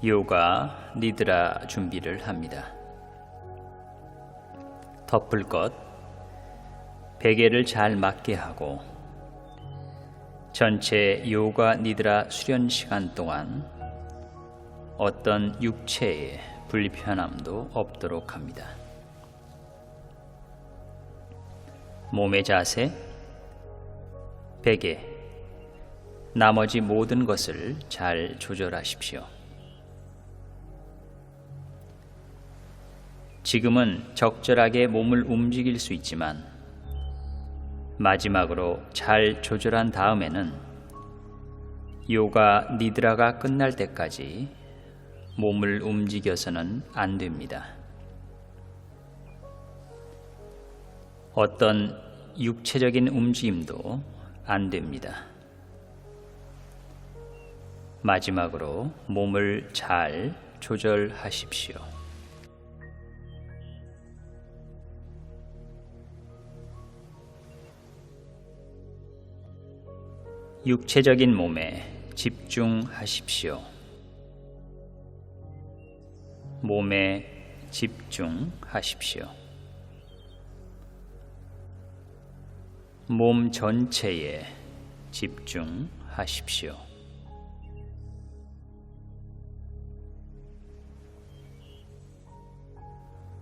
요가 니드라 준비를 합니다. 덮을 것, 베개를 잘 맞게 하고 전체 요가 니드라 수련 시간 동안 어떤 육체의 불편함도 없도록 합니다. 몸의 자세, 베개, 나머지 모든 것을 잘 조절하십시오. 지금은 적절하게 몸을 움직일 수 있지만 마지막으로 잘 조절한 다음에는 요가 니드라가 끝날 때까지 몸을 움직여서는 안 됩니다. 어떤 육체적인 움직임도 안 됩니다. 마지막으로 몸을 잘 조절하십시오. 육체적인 몸에 집중하십시오. 몸에 집중하십시오. 몸 전체에 집중하십시오.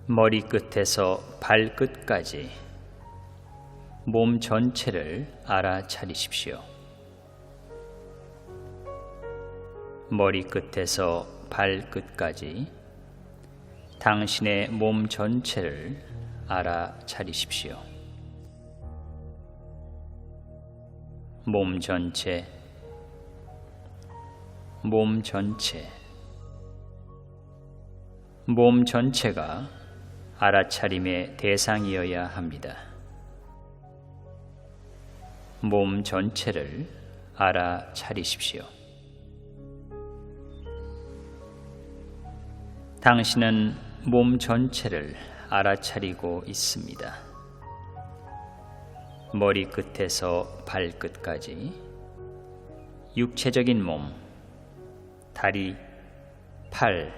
머리끝에서 발끝까지 몸 전체를 알아차리십시오. 머리끝에서 발끝까지 당신의 몸 전체를 알아차리십시오. 몸 전체, 몸 전체, 몸 전체가 알아차림의 대상이어야 합니다. 몸 전체를 알아차리십시오. 당신은 몸 전체를 알아차리고 있습니다. 머리끝에서 발끝까지 육체적인 몸, 다리, 팔,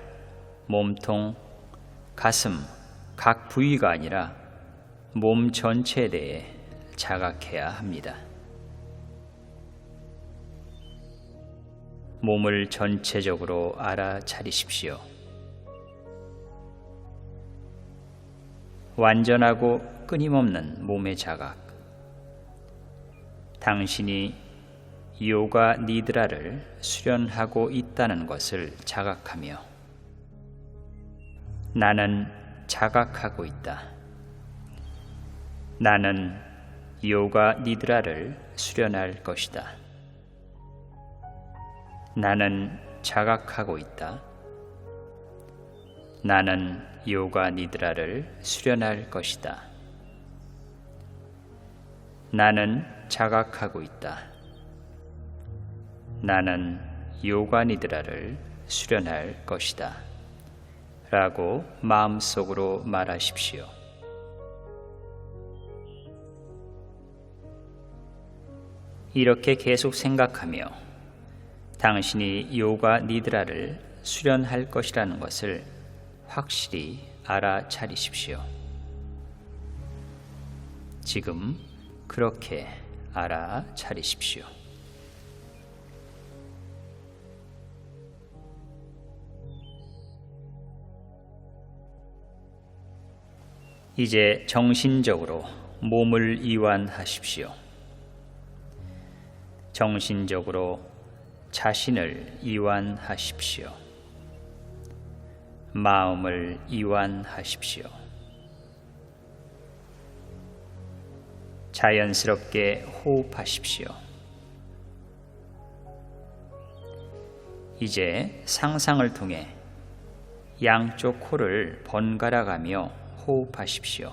몸통, 가슴, 각 부위가 아니라 몸 전체에 대해 자각해야 합니다. 몸을 전체적으로 알아차리십시오. 완전하고 끊임없는 몸의 자각, 당신이 요가 니드라를 수련하고 있다는 것을 자각하며 나는 자각하고 있다. 나는 요가 니드라를 수련할 것이다. 나는 자각하고 있다. 나는 요가 니드라를 수련할 것이다. 나는 자각하고 있다. 나는 요가 니드라를 수련할 것이다. 라고 마음속으로 말하십시오. 이렇게 계속 생각하며 당신이 요가 니드라를 수련할 것이라는 것을 확실히 알아차리십시오. 지금 그렇게 알아차리십시오. 이제 정신적으로 몸을 이완하십시오. 정신적으로 자신을 이완하십시오. 마음을 이완하십시오. 자연스럽게 호흡하십시오. 이제 상상을 통해 양쪽 코를 번갈아 가며 호흡하십시오.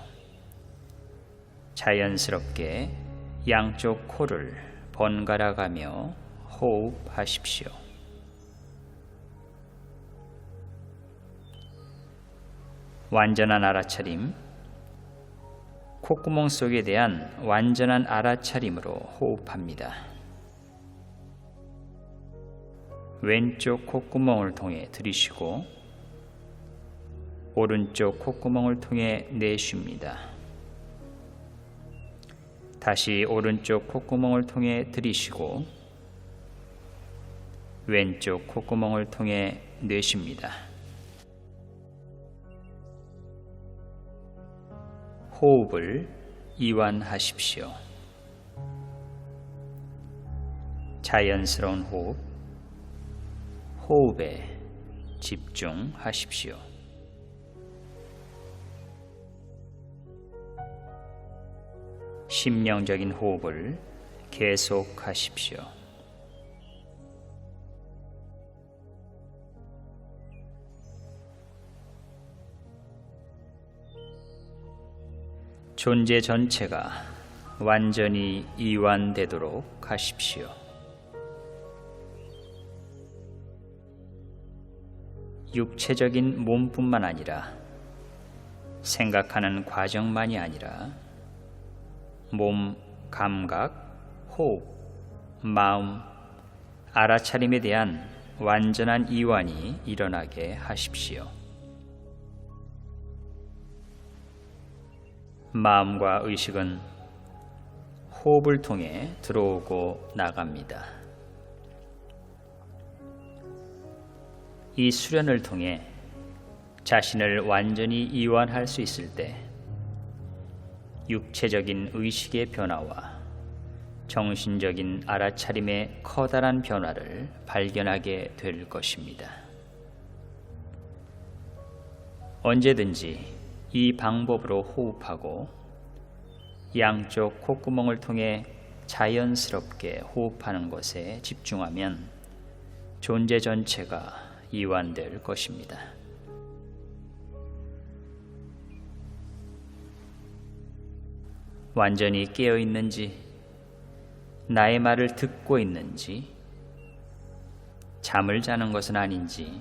자연스럽게 양쪽 코를 번갈아 가며 호흡하십시오. 완전한 알아차림, 콧구멍 속에 대한 완전한 알아차림으로 호흡합니다. 왼쪽 콧구멍을 통해 들이쉬고 오른쪽 콧구멍을 통해 내쉽니다. 다시 오른쪽 콧구멍을 통해 들이쉬고 왼쪽 콧구멍을 통해 내쉽니다. 호흡을 이완하십시오. 자연스러운 호흡에 집중하십시오. 심령적인 호흡을 계속하십시오. 존재 전체가 완전히 이완되도록 하십시오. 육체적인 몸뿐만 아니라 생각하는 과정만이 아니라 몸, 감각, 호흡, 마음, 알아차림에 대한 완전한 이완이 일어나게 하십시오. 마음과 의식은 호흡을 통해 들어오고 나갑니다. 이 수련을 통해 자신을 완전히 이완할 수 있을 때 육체적인 의식의 변화와 정신적인 알아차림의 커다란 변화를 발견하게 될 것입니다. 언제든지 이 방법으로 호흡하고 양쪽 콧구멍을 통해 자연스럽게 호흡하는 것에 집중하면 존재 전체가 이완될 것입니다. 완전히 깨어 있는지, 나의 말을 듣고 있는지, 잠을 자는 것은 아닌지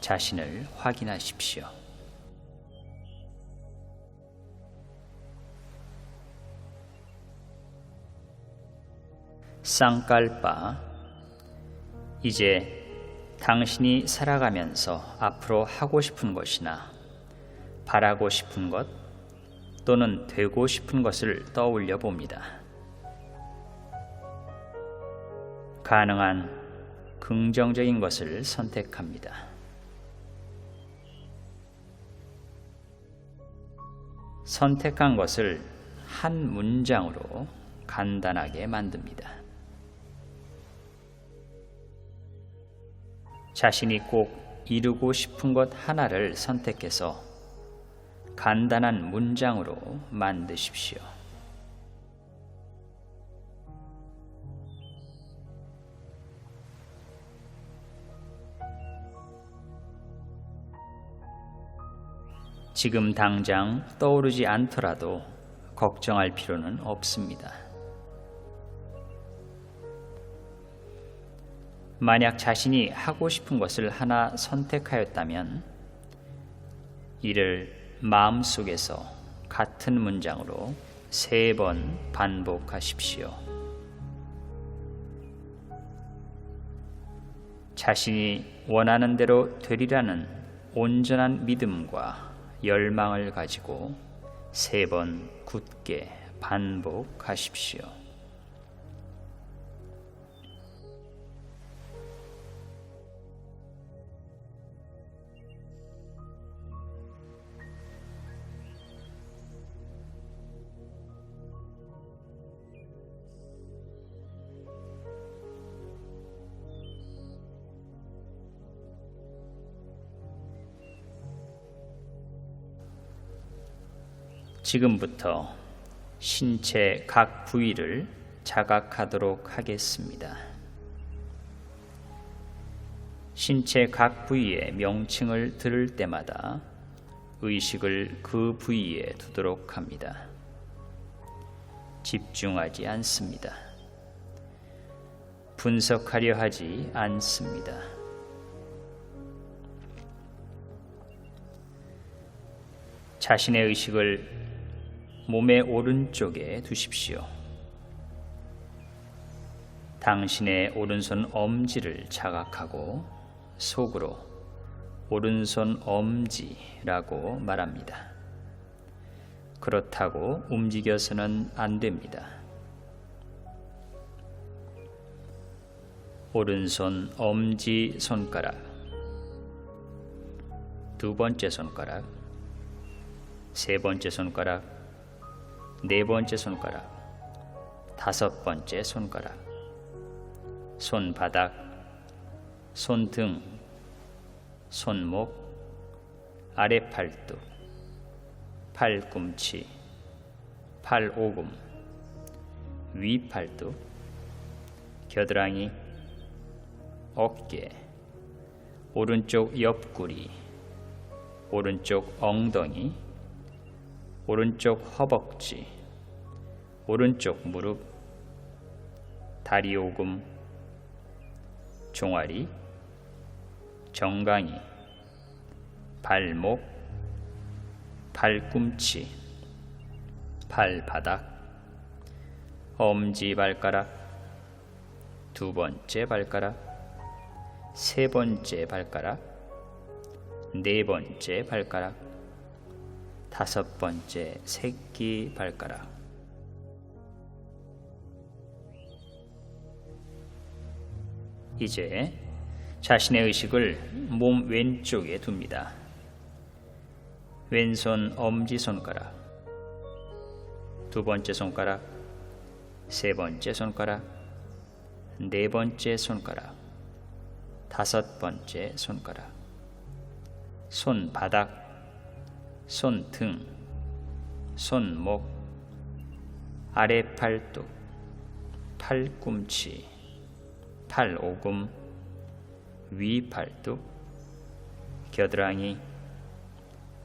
자신을 확인하십시오. 쌍깔바, 이제 당신이 살아가면서 앞으로 하고 싶은 것이나 바라고 싶은 것 또는 되고 싶은 것을 떠올려 봅니다. 가능한 긍정적인 것을 선택합니다. 선택한 것을 한 문장으로 간단하게 만듭니다. 자신이 꼭 이루고 싶은 것 하나를 선택해서 간단한 문장으로 만드십시오. 지금 당장 떠오르지 않더라도 걱정할 필요는 없습니다. 만약 자신이 하고 싶은 것을 하나 선택하였다면 이를 마음속에서 같은 문장으로 3번 반복하십시오. 자신이 원하는 대로 되리라는 온전한 믿음과 열망을 가지고 3번 굳게 반복하십시오. 지금부터 신체 각 부위를 자각하도록 하겠습니다. 신체 각 부위의 명칭을 들을 때마다 의식을 그 부위에 두도록 합니다. 집중하지 않습니다. 분석하려 하지 않습니다. 자신의 의식을 몸의 오른쪽에 두십시오. 당신의 오른손 엄지를 자각하고 속으로 오른손 엄지라고 말합니다. 그렇다고 움직여서는 안 됩니다. 오른손 엄지 손가락, 두 번째 손가락, 세 번째 손가락, 네 번째 손가락, 다섯 번째 손가락, 손바닥, 손등, 손목, 아랫팔뚝, 팔꿈치, 팔오금, 위팔뚝, 겨드랑이, 어깨, 오른쪽 옆구리, 오른쪽 엉덩이, 오른쪽 허벅지, 오른쪽 무릎, 다리 오금, 종아리, 정강이, 발목, 발꿈치, 발바닥, 엄지발가락, 두 번째 발가락, 세 번째 발가락, 네 번째 발가락, 다섯 번째 새끼 발가락. 이제 자신의 의식을 몸 왼쪽에 둡니다. 왼손 엄지손가락, 두 번째 손가락, 세 번째 손가락, 네 번째 손가락, 다섯 번째 손가락, 손바닥, 손등, 손목, 아랫팔뚝, 팔꿈치, 팔오금, 위팔뚝, 겨드랑이,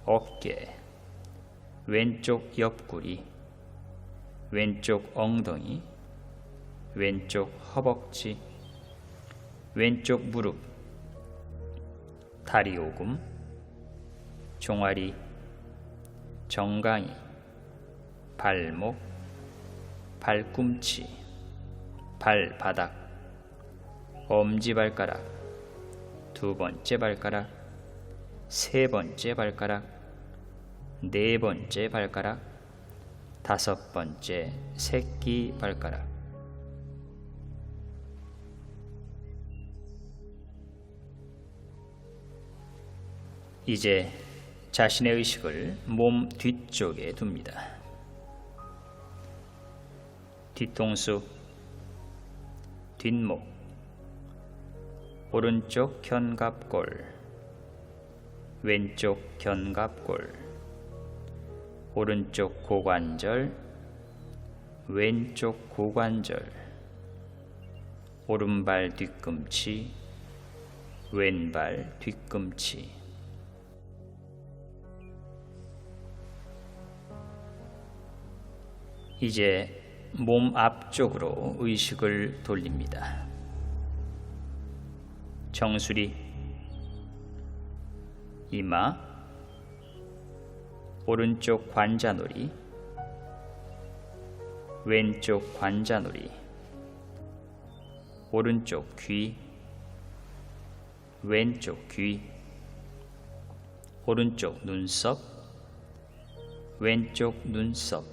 어깨, 왼쪽 옆구리, 왼쪽 엉덩이, 왼쪽 허벅지, 왼쪽 무릎, 다리 오금, 종아리, 정강이, 발목, 발꿈치, 발바닥, 엄지발가락, 두 번째 발가락, 세 번째 발가락, 네 번째 발가락, 다섯 번째 새끼 발가락. 이제 자신의 의식을 몸 뒤쪽에 둡니다. 뒤통수, 뒷목, 오른쪽 견갑골, 왼쪽 견갑골, 오른쪽 고관절, 왼쪽 고관절, 오른발 뒤꿈치, 왼발 뒤꿈치. 이제 몸 앞쪽으로 의식을 돌립니다. 정수리, 이마, 오른쪽 관자놀이, 왼쪽 관자놀이, 오른쪽 귀, 왼쪽 귀, 오른쪽 눈썹, 왼쪽 눈썹,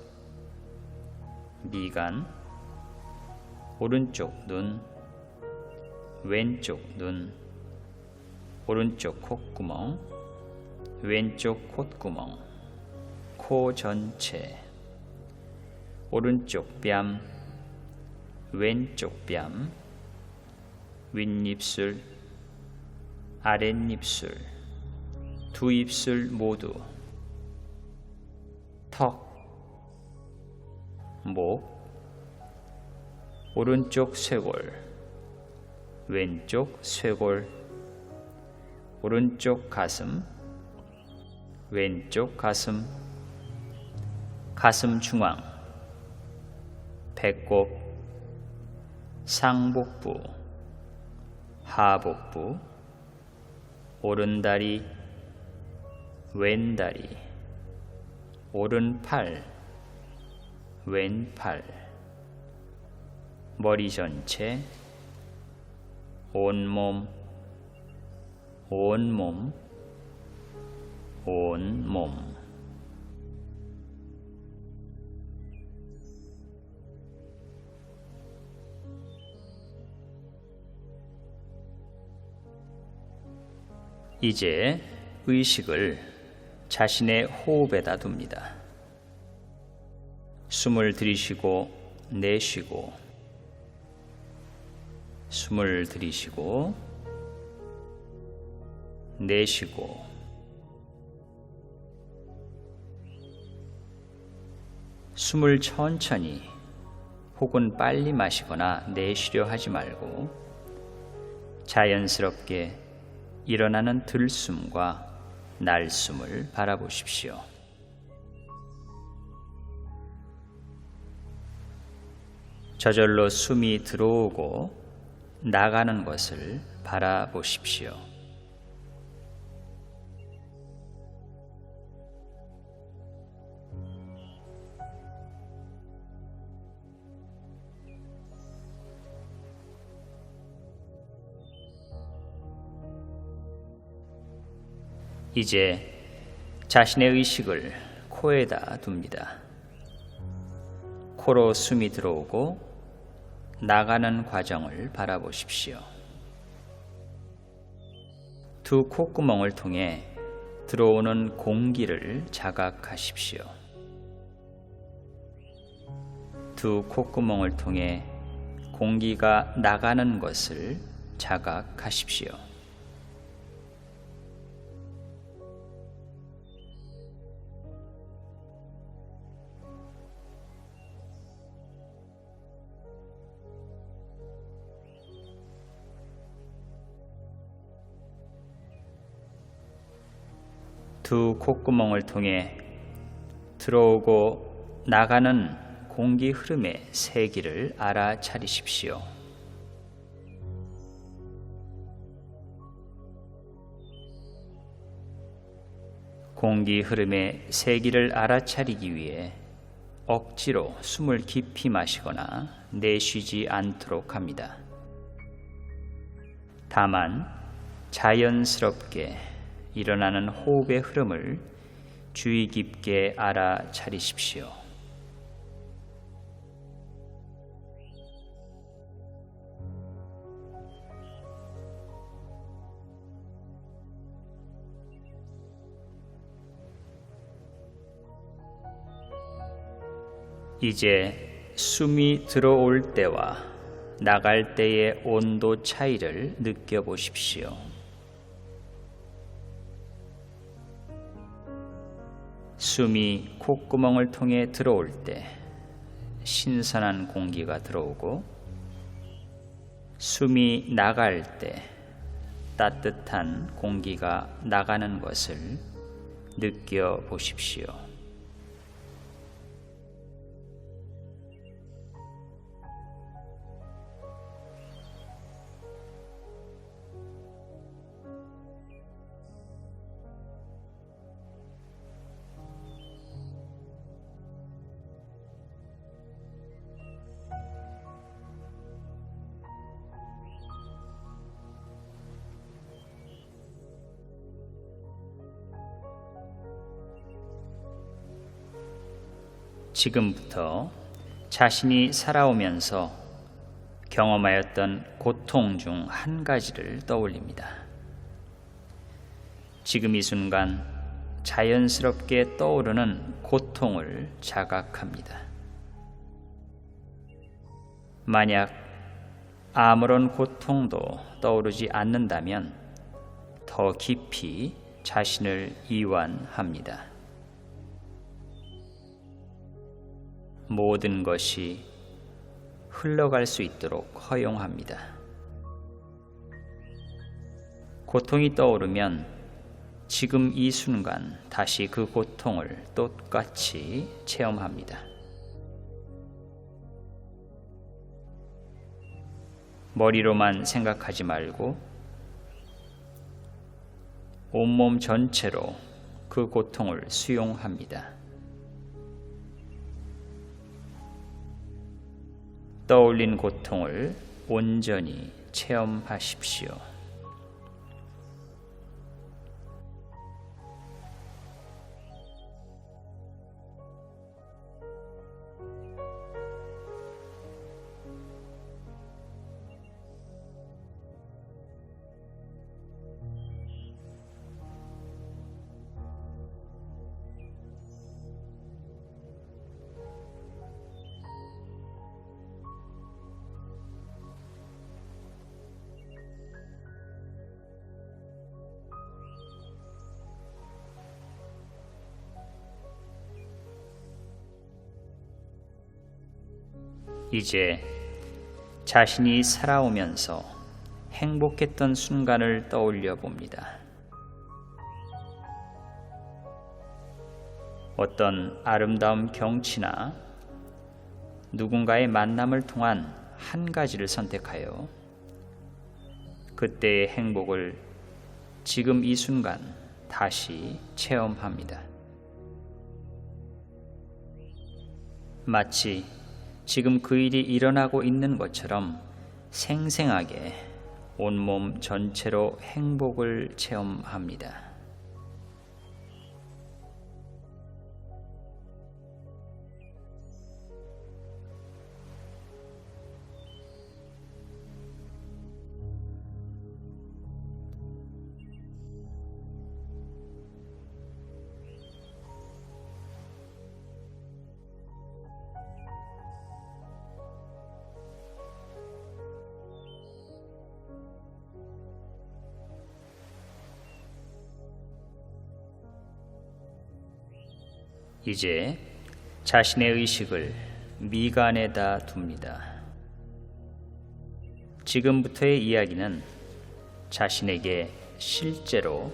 미간, 오른쪽 눈, 왼쪽 눈, 오른쪽 콧구멍, 왼쪽 콧구멍, 코 전체, 오른쪽 뺨, 왼쪽 뺨, 윗입술, 아랫입술, 두 입술 모두, 턱, 목, 오른쪽 쇄골, 왼쪽 쇄골, 오른쪽 가슴, 왼쪽 가슴, 가슴 중앙, 배꼽, 상복부, 하복부, 오른다리, 왼다리, 오른팔, 왼팔, 머리 전체, 온몸, 온몸, 온몸. 이제 의식을 자신의 호흡에다 둡니다. 숨을 들이쉬고 내쉬고, 숨을 들이쉬고 내쉬고, 숨을 천천히 혹은 빨리 마시거나 내쉬려 하지 말고 자연스럽게 일어나는 들숨과 날숨을 바라보십시오. 저절로 숨이 들어오고 나가는 것을 바라보십시오. 이제 자신의 의식을 코에다 둡니다. 코로 숨이 들어오고 나가는 과정을 바라보십시오. 두 콧구멍을 통해 들어오는 공기를 자각하십시오. 두 콧구멍을 통해 공기가 나가는 것을 자각하십시오. 두 콧구멍을 통해 들어오고 나가는 공기 흐름의 세기를 알아차리십시오. 공기 흐름의 세기를 알아차리기 위해 억지로 숨을 깊이 마시거나 내쉬지 않도록 합니다. 다만 자연스럽게 일어나는 호흡의 흐름을 주의 깊게 알아차리십시오. 이제 숨이 들어올 때와 나갈 때의 온도 차이를 느껴보십시오. 숨이 콧구멍을 통해 들어올 때 신선한 공기가 들어오고, 숨이 나갈 때 따뜻한 공기가 나가는 것을 느껴보십시오. 지금부터 자신이 살아오면서 경험하였던 고통 중 한 가지를 떠올립니다. 지금 이 순간 자연스럽게 떠오르는 고통을 자각합니다. 만약 아무런 고통도 떠오르지 않는다면 더 깊이 자신을 이완합니다. 모든 것이 흘러갈 수 있도록 허용합니다. 고통이 떠오르면 지금 이 순간 다시 그 고통을 똑같이 체험합니다. 머리로만 생각하지 말고 온몸 전체로 그 고통을 수용합니다. 떠올린 고통을 온전히 체험하십시오. 이제 자신이 살아오면서 행복했던 순간을 떠올려 봅니다. 어떤 아름다운 경치나 누군가의 만남을 통한 한 가지를 선택하여 그때의 행복을 지금 이 순간 다시 체험합니다. 마치 지금 그 일이 일어나고 있는 것처럼 생생하게 온몸 전체로 행복을 체험합니다. 이제 자신의 의식을 미간에다 둡니다. 지금부터의 이야기는 자신에게 실제로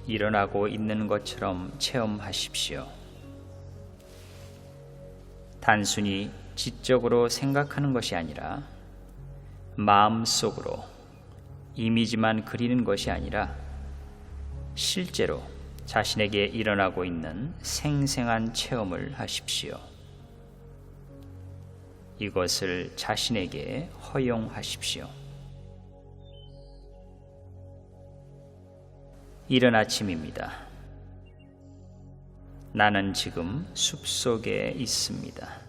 일어나고 있는 것처럼 체험하십시오. 단순히 지적으로 생각하는 것이 아니라 마음속으로 이미지만 그리는 것이 아니라 실제로 자신에게 일어나고 있는 생생한 체험을 하십시오. 이것을 자신에게 허용하십시오. 이른 아침입니다. 나는 지금 숲속에 있습니다.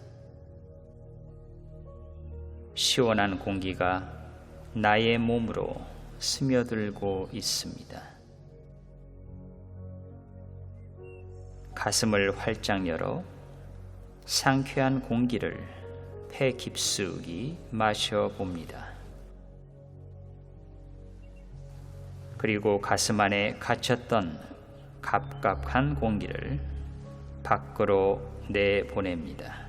시원한 공기가 나의 몸으로 스며들고 있습니다. 가슴을 활짝 열어 상쾌한 공기를 폐 깊숙이 마셔봅니다. 그리고 가슴 안에 갇혔던 갑갑한 공기를 밖으로 내보냅니다.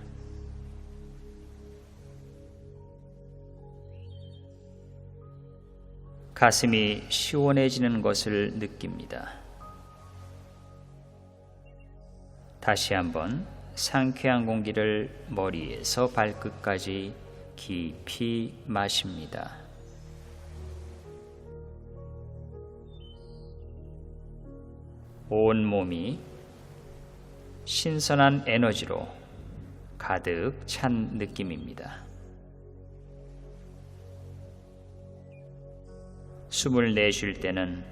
가슴이 시원해지는 것을 느낍니다. 다시 한번 상쾌한 공기를 머리에서 발끝까지 깊이 마십니다. 온 몸이 신선한 에너지로 가득 찬 느낌입니다. 숨을 내쉴 때는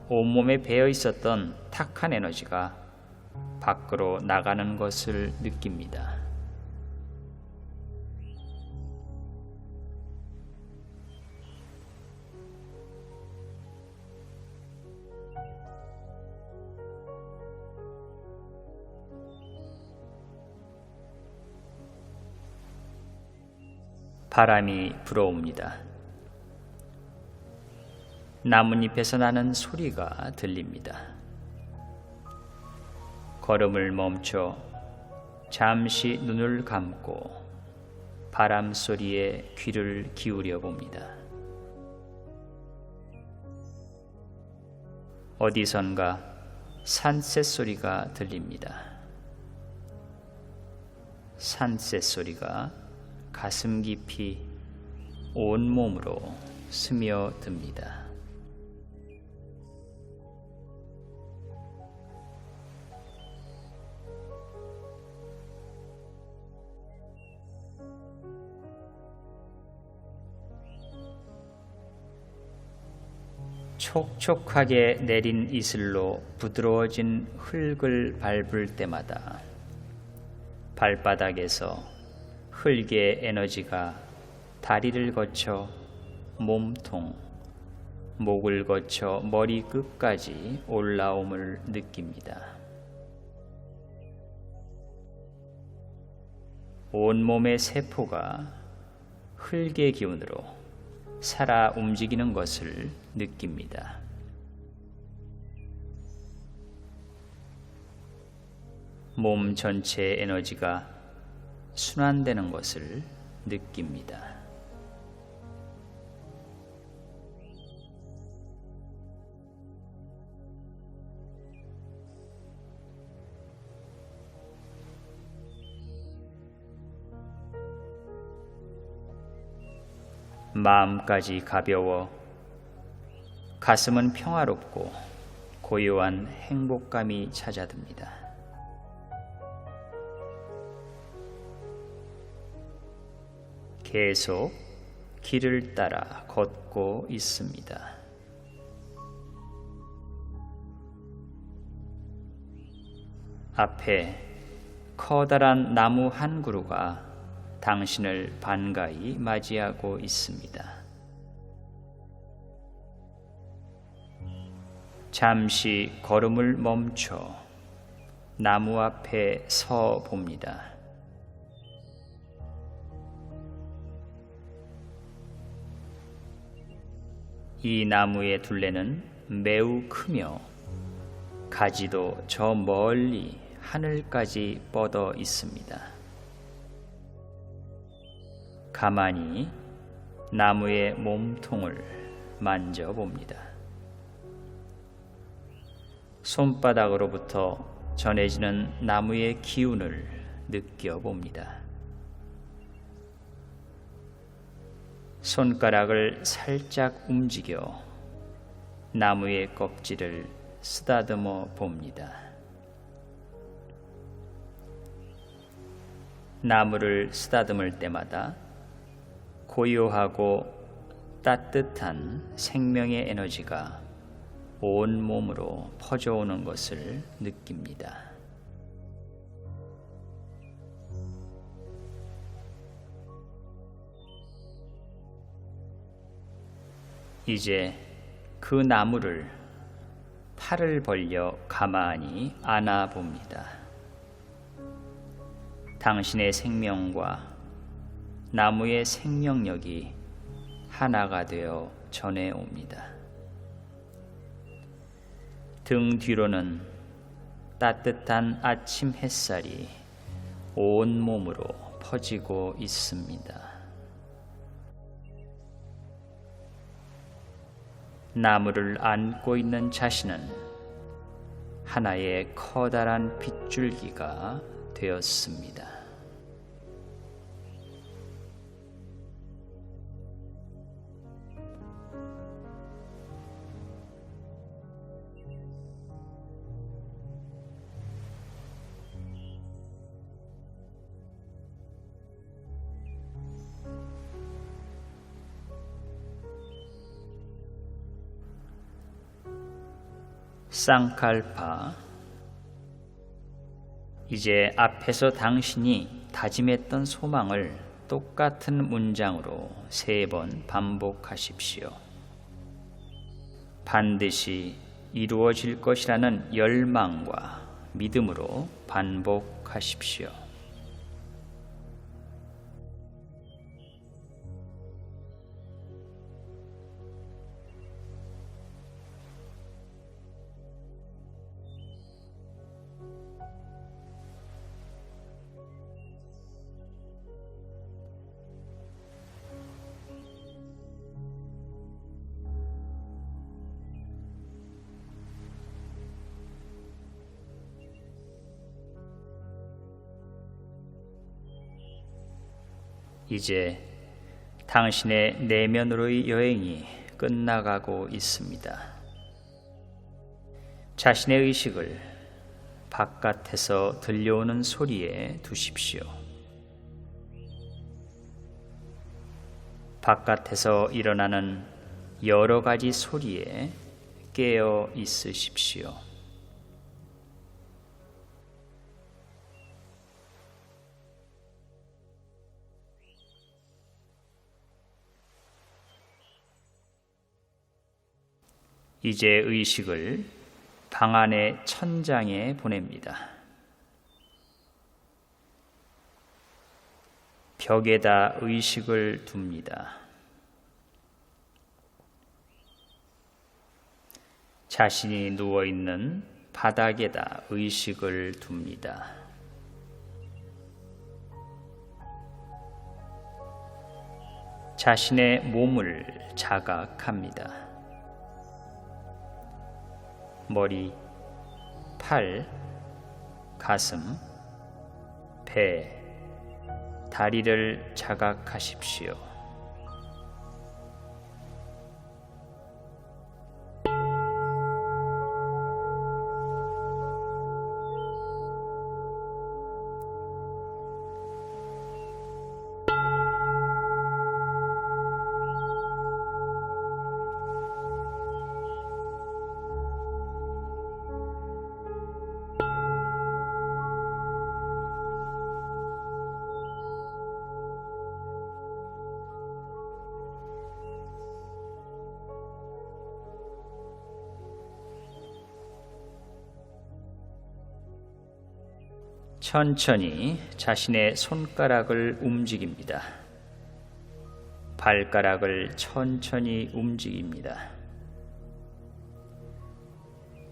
온몸에 배어 있었던 탁한 에너지가 밖으로 나가는 것을 느낍니다. 바람이 불어옵니다. 나뭇잎에서 나는 소리가 들립니다. 걸음을 멈춰 잠시 눈을 감고 바람 소리에 귀를 기울여 봅니다. 어디선가 산새 소리가 들립니다. 산새 소리가 가슴 깊이 온몸으로 스며듭니다. 촉촉하게 내린 이슬로 부드러워진 흙을 밟을 때마다 발바닥에서 흙의 에너지가 다리를 거쳐 몸통, 목을 거쳐 머리 끝까지 올라옴을 느낍니다. 온몸의 세포가 흙의 기운으로 살아 움직이는 것을 느낍니다. 몸 전체의 에너지가 순환되는 것을 느낍니다. 마음까지 가벼워 가슴은 평화롭고 고요한 행복감이 찾아듭니다. 계속 길을 따라 걷고 있습니다. 앞에 커다란 나무 한 그루가 당신을 반가이 맞이하고 있습니다. 잠시 걸음을 멈춰 나무 앞에 서 봅니다. 이 나무의 둘레는 매우 크며 가지도 저 멀리 하늘까지 뻗어 있습니다. 가만히 나무의 몸통을 만져봅니다. 손바닥으로부터 전해지는 나무의 기운을 느껴봅니다. 손가락을 살짝 움직여 나무의 껍질을 쓰다듬어 봅니다. 나무를 쓰다듬을 때마다 고요하고 따뜻한 생명의 에너지가 온 몸으로 퍼져오는 것을 느낍니다. 이제 그 나무를 팔을 벌려 가만히 안아봅니다. 당신의 생명과 나무의 생명력이 하나가 되어 전해옵니다. 등 뒤로는 따뜻한 아침 햇살이 온 몸으로 퍼지고 있습니다. 나무를 안고 있는 자신은 하나의 커다란 빗줄기가 되었습니다. 쌍칼파, 이제 앞에서 당신이 다짐했던 소망을 똑같은 문장으로 3번 반복하십시오. 반드시 이루어질 것이라는 열망과 믿음으로 반복하십시오. 이제 당신의 내면으로의 여행이 끝나가고 있습니다. 자신의 의식을 바깥에서 들려오는 소리에 두십시오. 바깥에서 일어나는 여러 가지 소리에 깨어 있으십시오. 이제 의식을 방 안의 천장에 보냅니다. 벽에다 의식을 둡니다. 자신이 누워있는 바닥에다 의식을 둡니다. 자신의 몸을 자각합니다. 머리, 팔, 가슴, 배, 다리를 자각하십시오. 천천히 자신의 손가락을 움직입니다. 발가락을 천천히 움직입니다.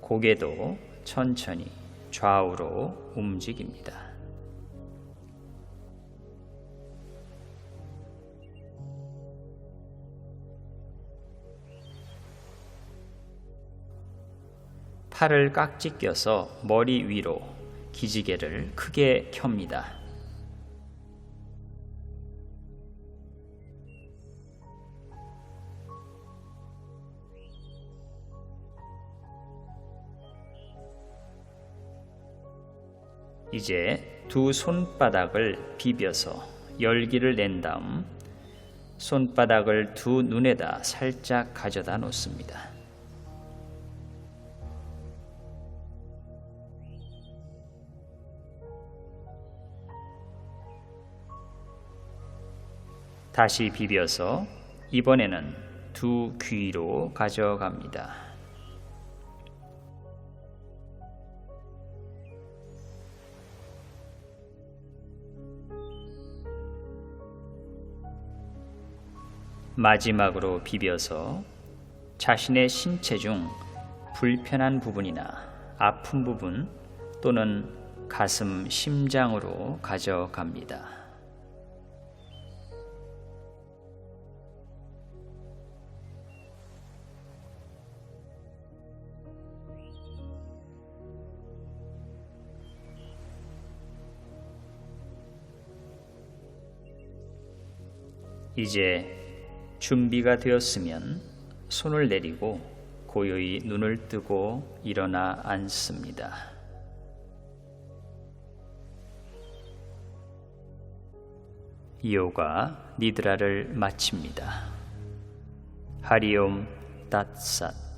고개도 천천히 좌우로 움직입니다. 팔을 깍지 껴서 머리 위로 기지개를 크게 켭니다. 이제 두 손바닥을 비벼서 열기를 낸 다음 손바닥을 두 눈에다 살짝 가져다 놓습니다. 다시 비벼서 이번에는 두 귀로 가져갑니다. 마지막으로 비벼서 자신의 신체 중 불편한 부분이나 아픈 부분 또는 가슴, 심장으로 가져갑니다. 이제 준비가 되었으면 손을 내리고 고요히 눈을 뜨고 일어나 앉습니다. 요가 니드라를 마칩니다. 하리옴 닷삿.